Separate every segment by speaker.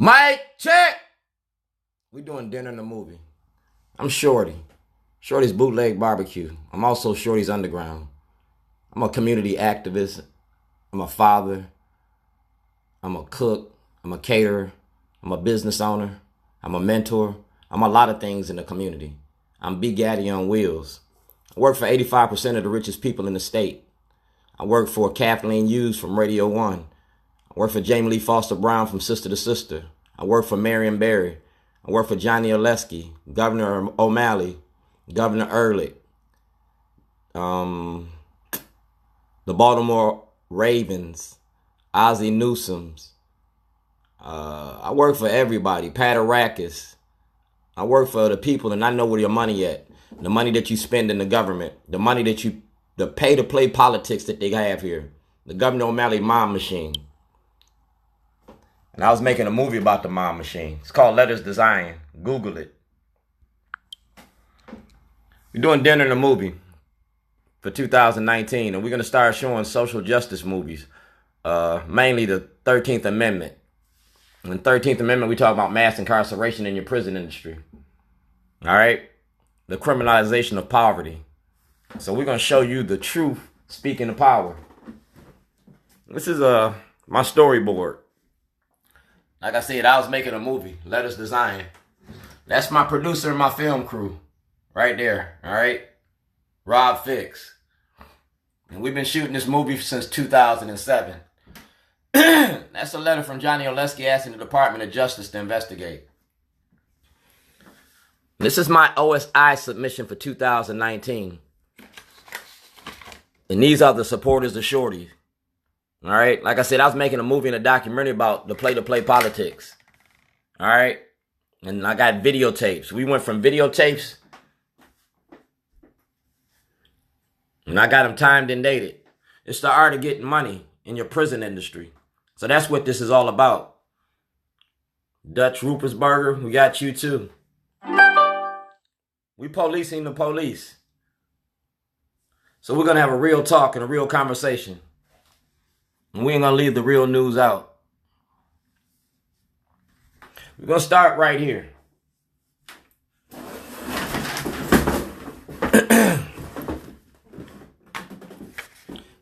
Speaker 1: Mic check. We doing dinner in the movie. I'm Shorty. Shorty's Bootleg Barbecue. I'm also Shorty's Underground. I'm a community activist. I'm a father. I'm a cook. I'm a caterer. I'm a business owner. I'm a mentor. I'm a lot of things in the community. I'm Big Gaddy on wheels. I work for 85% of the richest people in the state. I work for Kathleen Hughes from Radio 1. I work for Jamie Lee Foster Brown from Sister to Sister. I work for Marion Barry. I work for Johnny Oleski, Governor O'Malley, Governor Ehrlich, the Baltimore Ravens, Ozzie Newsome's. I work for everybody, Patarakis. I work for the people, and I know where your money at. The money that you spend in the government, the money that the pay-to-play politics that they have here, the Governor O'Malley M.O.M machine. And I was making a movie about the M.O.M machine. It's called Letters Design. Google it. We're doing dinner in a movie for 2019, and we're going to start showing social justice movies, mainly the 13th Amendment. In the 13th Amendment, we talk about mass incarceration in your prison industry. All right? The criminalization of poverty. So we're going to show you the truth speaking of power. This is my storyboard. Like I said, I was making a movie, Letters Design. That's my producer and my film crew right there, all right? Rob Fix. And we've been shooting this movie since 2007. That's a letter from Johnny Oleski asking the Department of Justice to investigate. This is my OSI submission for 2019. And these are the supporters of Shorty. All right. Like I said, I was making a movie and a documentary about the play-to-play politics. All right. And I got videotapes. We went from videotapes. And I got them timed and dated. It's the art of getting money in your prison industry. So that's what this is all about. Dutch Rupersberger, we got you too. We policing the police. So we're going to have a real talk and a real conversation. And we ain't going to leave the real news out. We're going to start right here.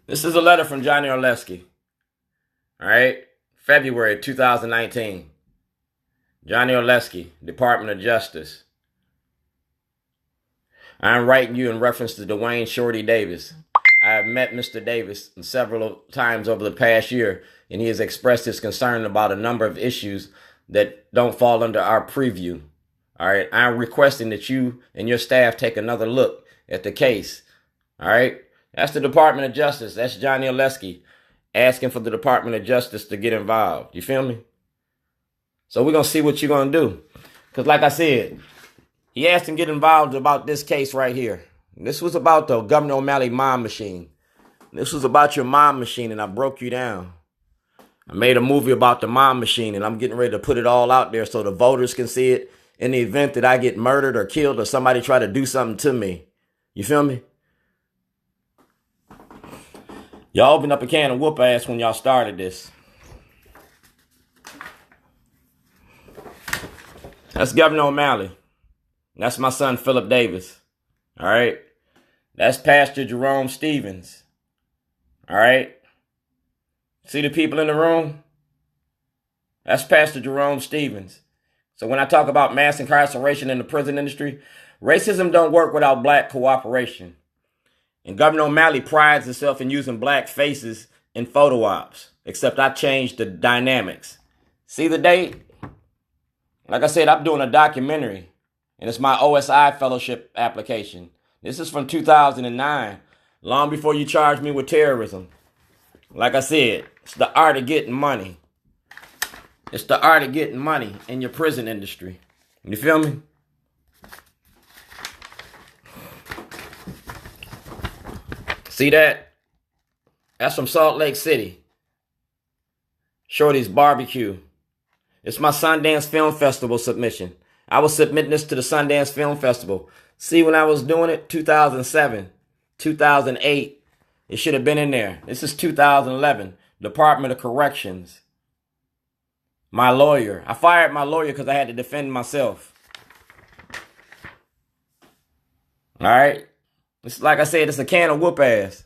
Speaker 1: This is a letter from Johnny Oleski. All right? February 2019. Johnny Oleski, Department of Justice. I'm writing you in reference to Dwayne Shorty Davis. I have met Mr. Davis several times over the past year, and he has expressed his concern about a number of issues that don't fall under our preview. All right. I'm requesting that you and your staff take another look at the case. All right. That's the Department of Justice. That's Johnny Oleski asking for the Department of Justice to get involved. You feel me? So we're going to see what you're going to do. Because like I said, he asked him to get involved about this case right here. This was about the Governor O'Malley M.O.M machine. This was about your M.O.M machine, and I broke you down. I made a movie about the M.O.M machine, and I'm getting ready to put it all out there so the voters can see it in the event that I get murdered or killed or somebody try to do something to me. You feel me? Y'all opened up a can of whoop ass when y'all started this. That's Governor O'Malley. That's my son, Philip Davis. All right. That's Pastor Jerome Stevens. All right. See the people in the room? That's Pastor Jerome Stevens. So when I talk about mass incarceration in the prison industry, racism don't work without black cooperation. And Governor O'Malley prides himself in using black faces in photo ops, except I changed the dynamics. See the date? Like I said, I'm doing a documentary, and it's my OSI fellowship application. This is from 2009, long before you charged me with terrorism. Like I said, it's the art of getting money. It's the art of getting money in your prison industry. You feel me? See that? That's from Salt Lake City. Shorty's Barbecue. It's my Sundance Film Festival submission. I was submitting this to the Sundance Film Festival. See, when I was doing it, 2007, 2008, it should have been in there. This is 2011, Department of Corrections. My lawyer. I fired my lawyer because I had to defend myself. All right. It's like I said, it's a can of whoop ass.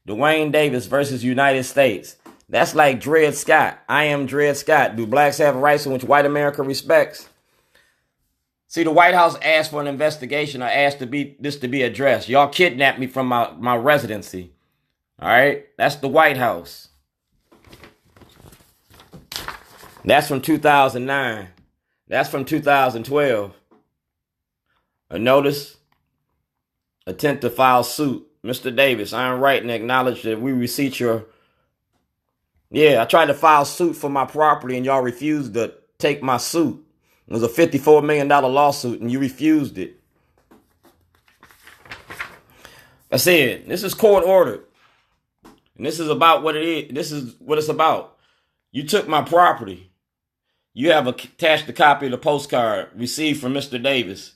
Speaker 1: Dwayne Davis versus United States. That's like Dred Scott. I am Dred Scott. Do blacks have rights in which white America respects? See, the White House asked for an investigation. I asked this to be addressed. Y'all kidnapped me from my residency. All right? That's the White House. That's from 2009. That's from 2012. A notice. Attempt to file suit. Mr. Davis, I am writing to acknowledge that we received your... Yeah, I tried to file suit for my property and y'all refused to take my suit. It was a $54 million lawsuit and you refused it. I said, this is court ordered. And this is about what it is. This is what it's about. You took my property. You have attached a copy of the postcard received from Mr. Davis.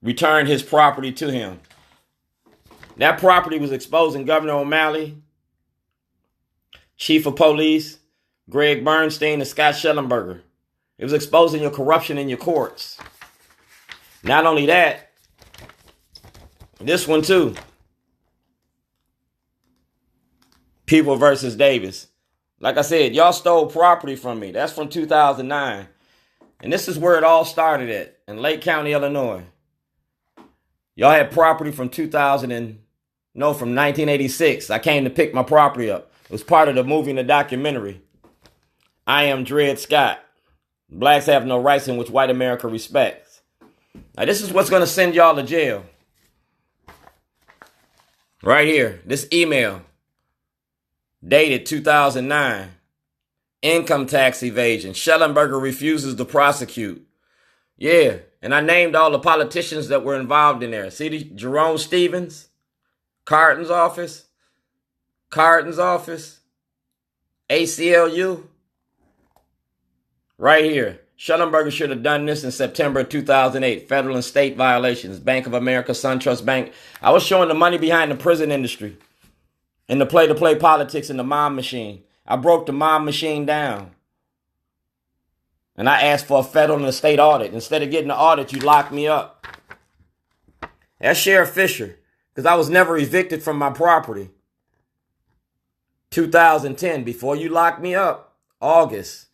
Speaker 1: Returned his property to him. That property was exposing Governor O'Malley, Chief of Police, Greg Bernstein, and Scott Schellenberger. It was exposing your corruption in your courts. Not only that, this one too. People versus Davis. Like I said, y'all stole property from me. That's from 2009. And this is where it all started at, in Lake County, Illinois. Y'all had property from 1986. I came to pick my property up. It was part of the movie and the documentary. I am Dred Scott. Blacks have no rights in which white America respects. Now, this is what's going to send y'all to jail. Right here. This email. Dated 2009. Income tax evasion. Schellenberger refuses to prosecute. Yeah. And I named all the politicians that were involved in there. See, Jerome Stevens. Carton's office. ACLU. Right here. Schellenberger should have done this in September 2008. Federal and state violations. Bank of America, SunTrust Bank. I was showing the money behind the prison industry. And the play-to-play politics in the M.O.M machine. I broke the M.O.M machine down. And I asked for a federal and a state audit. Instead of getting the audit, you locked me up. That's Sheriff Fisher. Because I was never evicted from my property. 2010, before you locked me up, August.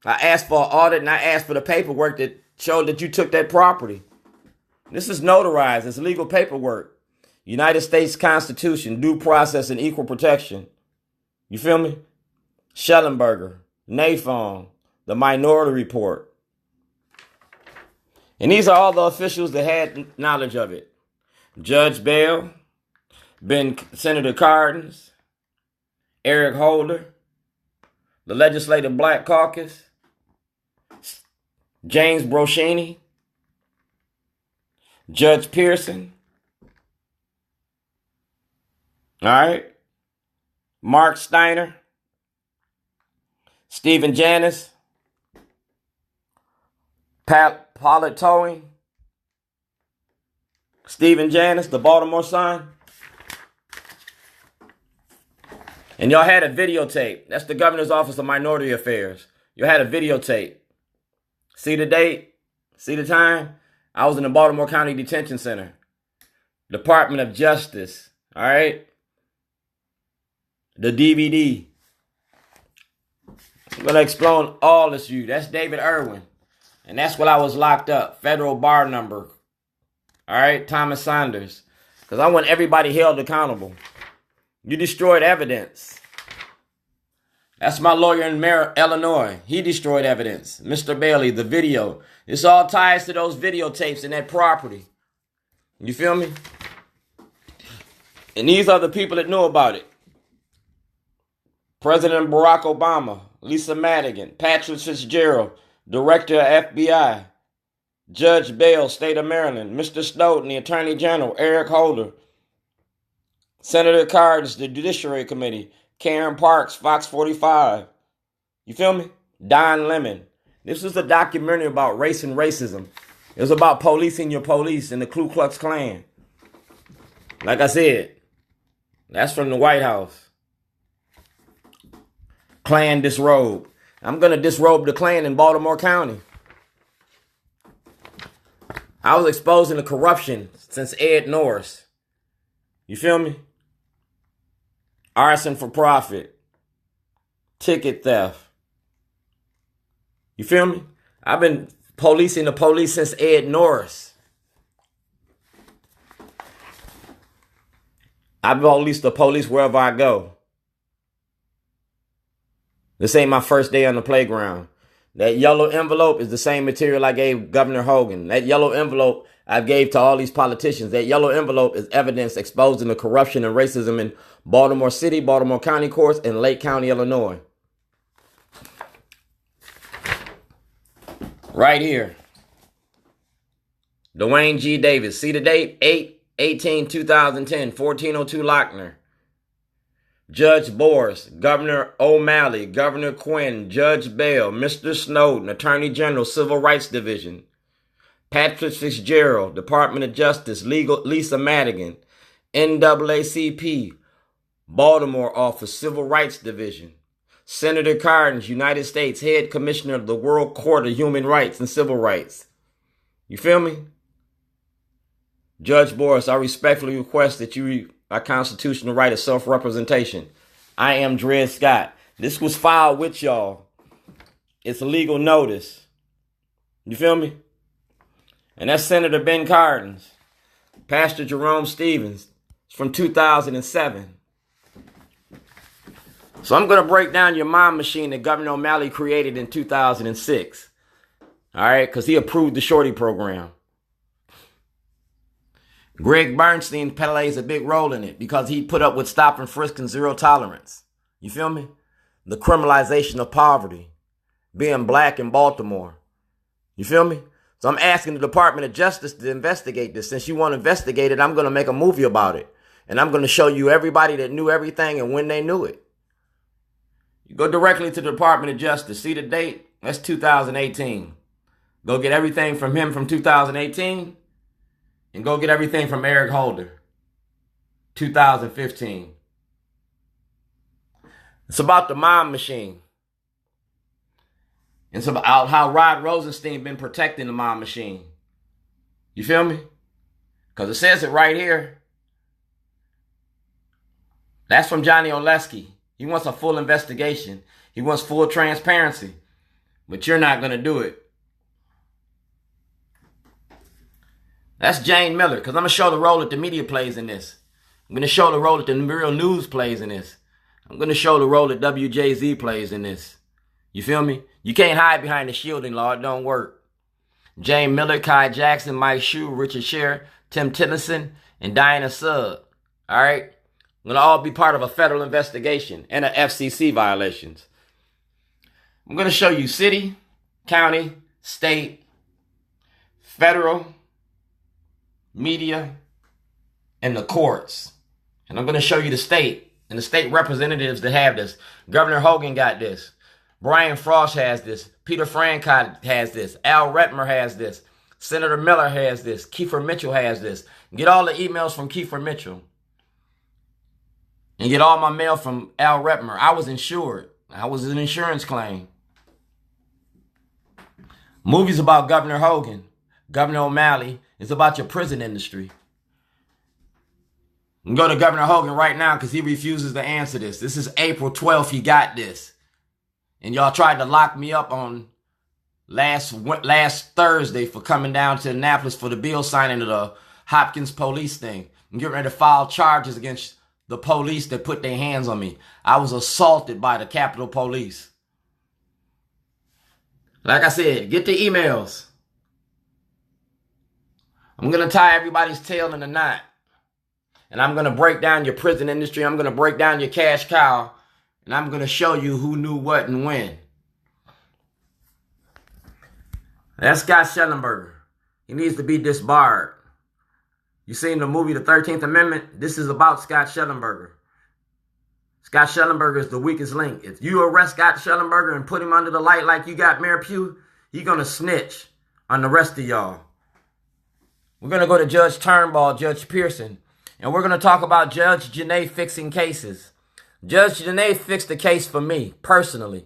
Speaker 1: I asked for an audit and I asked for the paperwork that showed that you took that property. This is notarized. It's legal paperwork. United States Constitution, due process and equal protection. You feel me? Schellenberger, NAFON, the Minority Report. And these are all the officials that had knowledge of it. Judge Bell, Senator Cardins, Eric Holder, the Legislative Black Caucus, James Broshini, Judge Pearson, all right, Mark Steiner, Stephen Janis, Paulette Towing, Stephen Janis, the Baltimore Sun. And y'all had a videotape. That's the Governor's Office of Minority Affairs. You had a videotape. See the date? See the time? I was in the Baltimore County Detention Center. Department of Justice. All right? The DVD. I'm going to explain all this to you. That's David Irwin. And that's when I was locked up. Federal bar number. All right? Thomas Saunders. Because I want everybody held accountable. You destroyed evidence. That's my lawyer in Illinois. He destroyed evidence. Mr. Bailey, the video. This all ties to those videotapes and that property. You feel me? And these are the people that know about it. President Barack Obama, Lisa Madigan, Patrick Fitzgerald, Director of FBI, Judge Bell, State of Maryland, Mr. Snowden, the Attorney General, Eric Holder, Senator Cardis, the Judiciary Committee, Karen Parks, Fox 45. You feel me? Don Lemon. This was a documentary about race and racism. It was about policing your police and the Ku Klux Klan. Like I said, that's from the White House. Klan disrobe. I'm going to disrobe the Klan in Baltimore County. I was exposing the corruption since Ed Norris. You feel me? Arson for profit. Ticket theft. You feel me? I've been policing the police since Ed Norris. I police the police wherever I go. This ain't my first day on the playground. That yellow envelope is the same material I gave Governor Hogan. That yellow envelope I gave to all these politicians. That yellow envelope is evidence exposing the corruption and racism in Baltimore City, Baltimore County courts, and Lake County, Illinois. Right here. Dwayne G. Davis. See the date? 8/18/2010. 1402 Lochner. Judge Boris, Governor O'Malley, Governor Quinn, Judge Bell, Mr. Snowden, Attorney General, Civil Rights Division, Patrick Fitzgerald, Department of Justice, Lisa Madigan, NAACP, Baltimore Office, Civil Rights Division, Senator Cardin, United States, Head Commissioner of the World Court of Human Rights and Civil Rights. You feel me? Judge Boris, I respectfully request that you my constitutional right of self-representation. I am Dred Scott. This was filed with y'all. It's a legal notice. You feel me? And that's Senator Ben Cardin's. Pastor Jerome Stevens. It's from 2007. So I'm going to break down your M.O.M machine that Governor O'Malley created in 2006. All right? Because he approved the Shorty program. Greg Bernstein plays a big role in it because he put up with stop and frisk and zero tolerance. You feel me? The criminalization of poverty. Being black in Baltimore. You feel me? So I'm asking the Department of Justice to investigate this. Since you want to investigate it, I'm going to make a movie about it. And I'm going to show you everybody that knew everything and when they knew it. You go directly to the Department of Justice. See the date? That's 2018. Go get everything from him from 2018. And go get everything from Eric Holder, 2015. It's about the M.O.M machine. It's about how Rod Rosenstein been protecting the M.O.M machine. You feel me? Because it says it right here. That's from Johnny Oleski. He wants a full investigation. He wants full transparency. But you're not going to do it. That's Jane Miller, because I'm going to show the role that the media plays in this. I'm going to show the role that the real news plays in this. I'm going to show the role that WJZ plays in this. You feel me? You can't hide behind the shielding law. It don't work. Jane Miller, Kai Jackson, Mike Shue, Richard Scher, Tim Tennyson, and Diana Sugg. All right? I'm going to all be part of a federal investigation and a FCC violations. I'm going to show you city, county, state, federal, media, and the courts. And I'm going to show you the state and the state representatives that have this. Governor Hogan got this. Brian Frost has this. Peter Francott has this. Al Retmer has this. Senator Miller has this. Kiefer Mitchell has this. Get all the emails from Kiefer Mitchell. And get all my mail from Al Retmer. I was insured. I was an insurance claim. Movies about Governor Hogan. Governor O'Malley. It's about your prison industry. You can go to Governor Hogan right now because he refuses to answer this. This is April 12th. He got this. And y'all tried to lock me up on last Thursday for coming down to Annapolis for the bill signing of the Hopkins police thing. I'm getting ready to file charges against the police that put their hands on me. I was assaulted by the Capitol Police. Like I said, get the emails. I'm going to tie everybody's tail in a knot. And I'm going to break down your prison industry. I'm going to break down your cash cow. And I'm going to show you who knew what and when. That's Scott Schellenberger. He needs to be disbarred. You seen the movie The 13th Amendment? This is about Scott Schellenberger. Scott Schellenberger is the weakest link. If you arrest Scott Schellenberger and put him under the light like you got Mayor Pugh, he's going to snitch on the rest of y'all. We're going to go to Judge Turnbull, Judge Pearson, and we're going to talk about Judge Janae fixing cases. Judge Janae fixed the case for me, personally.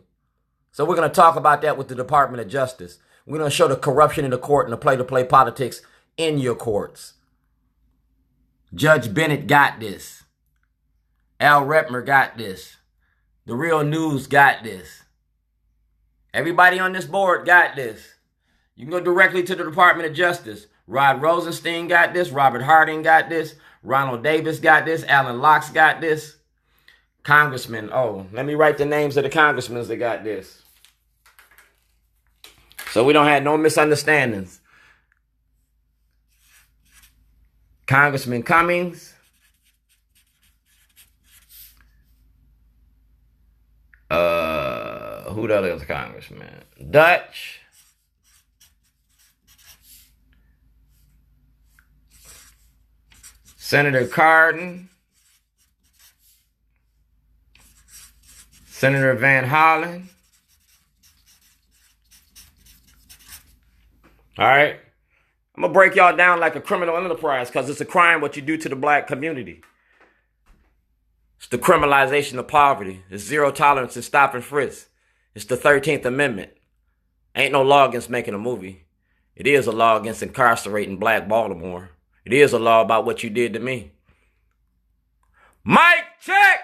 Speaker 1: So we're going to talk about that with the Department of Justice. We're going to show the corruption in the court and the play-to-play politics in your courts. Judge Bennett got this. Al Retmer got this. The Real News got this. Everybody on this board got this. You can go directly to the Department of Justice. Rod Rosenstein got this. Robert Harding got this. Ronald Davis got this. Alan Locke got this. Congressman. Oh, let me write the names of the congressmen that got this, so we don't have no misunderstandings. Congressman Cummings. Who the other congressman? Dutch. Senator Cardin. Senator Van Hollen. All right. I'm going to break y'all down like a criminal enterprise because it's a crime what you do to the black community. It's the criminalization of poverty. It's zero tolerance and stop and frisk. It's the 13th Amendment. Ain't no law against making a movie. It is a law against incarcerating Black Baltimore. It is a law about what you did to me. Mic check!